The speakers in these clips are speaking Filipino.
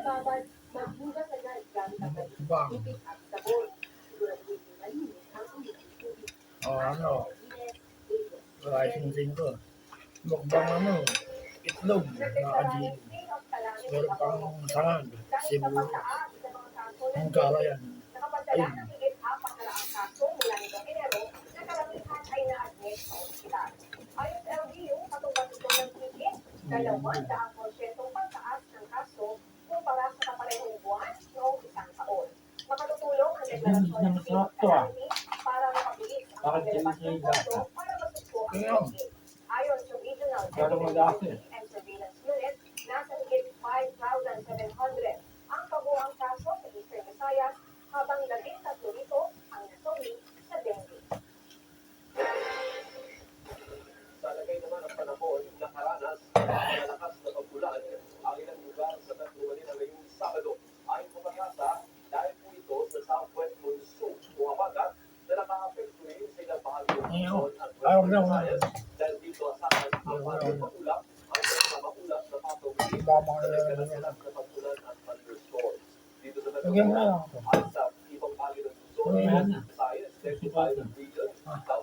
Bang. Ano, rising ko. Mukbang itlog, nakajin. Meron pang sangag, sibuyas. Ang kala yan. Ayun. Masarap to ah. Bakit kayo sa yung gata? Kaya, Pero mag-asa eh. ayaw na ako. Babang na lang. Lagyan na lang ako. Ayan na. Masipag na.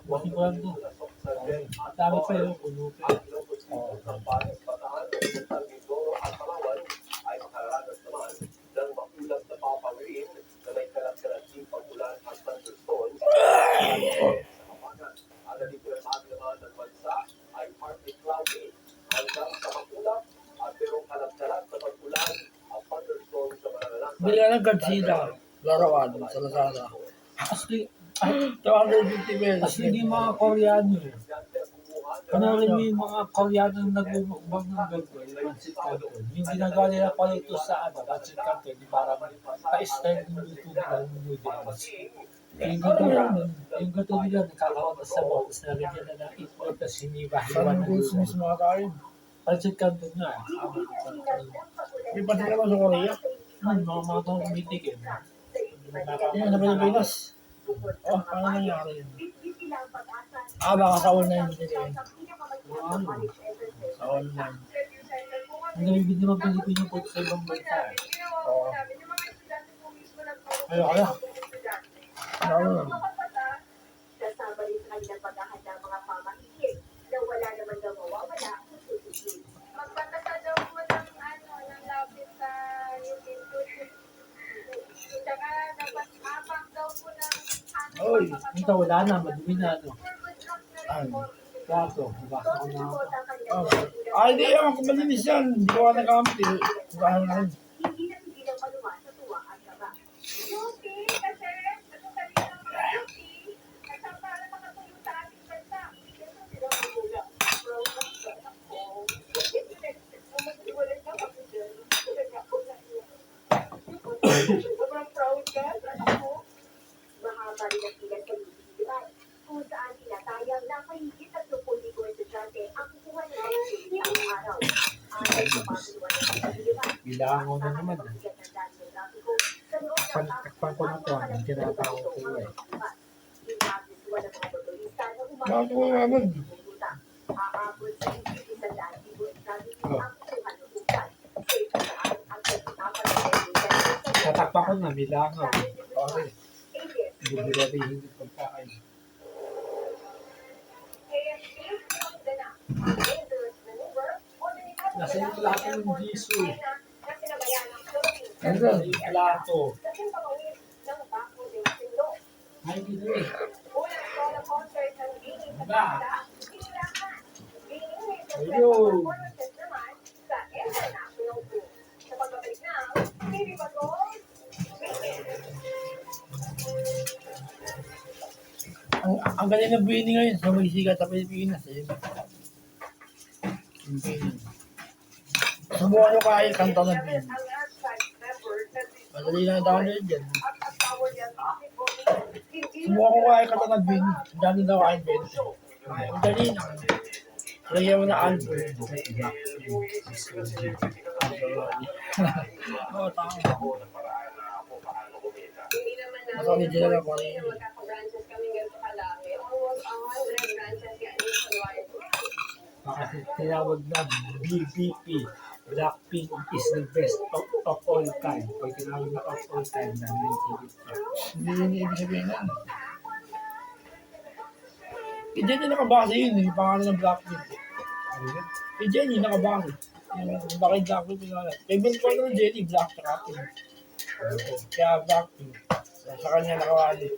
Masipag na. Dami pa yun. Puno pa yun. Bili ka ng Godzilla. Larawan sa Lazada. Kasi, 250 pesos. kasi hindi mga Koreano eh. Panoorin mo yung mga Koreano na nagmumukbang ng ganito, yung pancit canton. Yung ginagawa nila pala ito sa pancit canton, di parang pa-style ng luto nila ng noodles. Yung gato nila nakakawa sa sabaw, tapos nalagyan na ng itlog, tapos hiniwa-hiwa na Sanggol mismo nga tayo. pancit canton nga. Di pa din naman sa Korea. Mga tong umitik eh. Yan, sa Pilipinas. Oh, paano nangyari yun? Baka sa online din yun. Sa online. Ang nabibig naman Pilipino po sa ibang bansa eh. Oo. Kaya kaya. Ano? Oy, ito wala na, madumi na ano. Ano? Plato, nabasa ko na ako. Hindi naman kung malinis yan. Hindi ko ka nagamit eh. Bukahan na rin. Bilangan ko na naman. Takpan ko na to, ang tinatawag ko eh. Bakit ko naman? Tatakpan ko na, bilangan. Okay. Bubirarihin yung pagkain. Nasa yung plato ng Jisoo eh. Ano? Yung plato. Ay, gino eh. Diba? Ayun. Ang galing ng Bini ngayon sa may sikat sa Pilipinas eh. Subukan nyo kaya kanta ng Bini. Madali lang download yan. Subukan ko kaya kanta ng Bini. Ang dami daw kaya Bini. Madali lang. Lagyan mo na album. Oo, tama. Mas original ako rin. Bakit tinawag na BBP, Blackpink is the best. of all time. Pag tinawag na of all time, dami yung ticket ka. Hindi yun yung ibig sabihin na. Eh, Jenny nakabase yun eh. Yung pangalan ng Blackpink. Ano yun? Eh, Jenny nakabase. Yung bakit Blackpink pinagalan. Favorite ko ng Jenny, Black tsaka Pink. Kaya Blackpink. Sa kanya nakawali.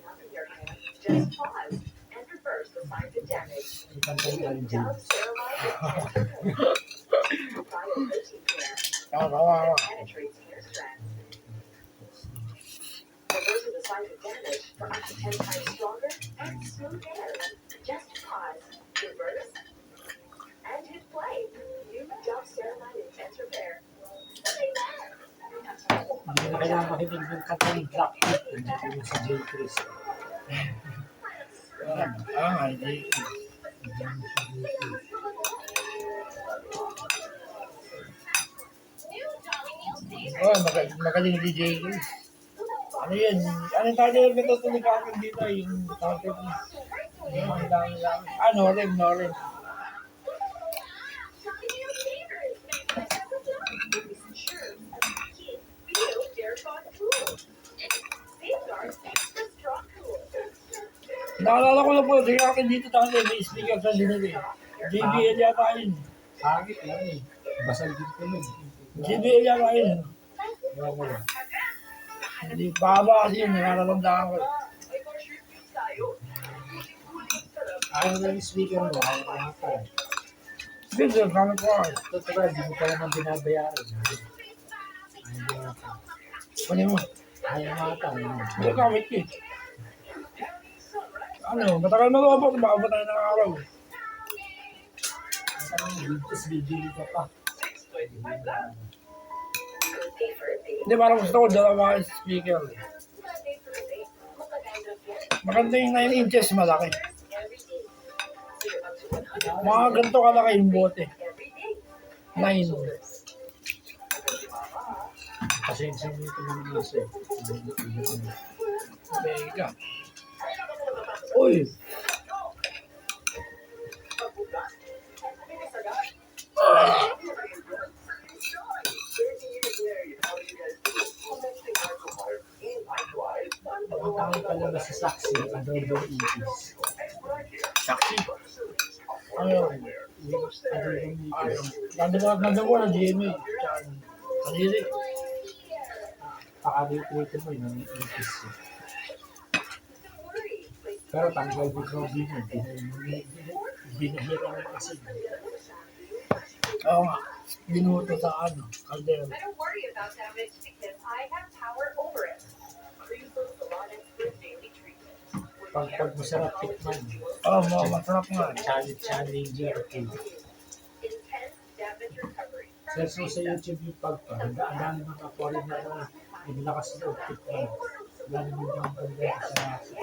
Yung kanta ni Alan James. Nakakawawa. Reverse the size of damage for up to 10 times stronger and smooth air. Just pause, reverse, and hit play. New Dove Ceramide Intense Repair. Hindi na kailangan makinig ng kanta ni Blackpink. Nandito yung si Jay Chris. Hindi. Oh, magaling DJ Chris. Ano yan? Anong title na ito tuloy ka akin dito? Yung title niya. Yung lang. Noren. Naalala ko na po, sige akin dito tayo, may speaker sa dinag eh. JBL yata yun. Pangit lang eh. Basal din ko nun. JBL yata yun. Ewan ko lang. Hindi, baba kasi yun, nararamdaman ko. Ayaw na yung speaker mo. Ayaw na yung ata. Sige, sir, gamit ko ako. Totoo, hindi mo pa naman binabayaran. Ayaw na ata. Kunin mo. Ayaw na ata. Hindi, gamit ko eh. Matagal na ako po, baka ba tayo ng araw. Tapos bibili ka pa. Hindi, parang gusto ko dalawa yung speaker. Maganda yung 9 inches, malaki. Mga ganito kalaki yung bote. 9. Pasensya mo ito ng nasa eh. Mega. Uy! Ang pala ba sa saksi, adobo ipis. Saksi. Ano? Adobo ipis. Ganda ko na GMA. Kanili. Pakalimutin mo yun, ipis. Pero tanggal din ko din yun. Binahira mo kasi. Oo nga. Binuto sa kaldero. I don't worry about damage because I have power over it. Refills the Lonnex with daily treatment. Pag masarap tikman. Oo, masarap nga. Challenger food. Intense damage recovery. Search mo sa YouTube yung pagpa. Ang dami mga kapwarin na inlakas loob tikman. Lalo mo yung pagdaya sa nasa.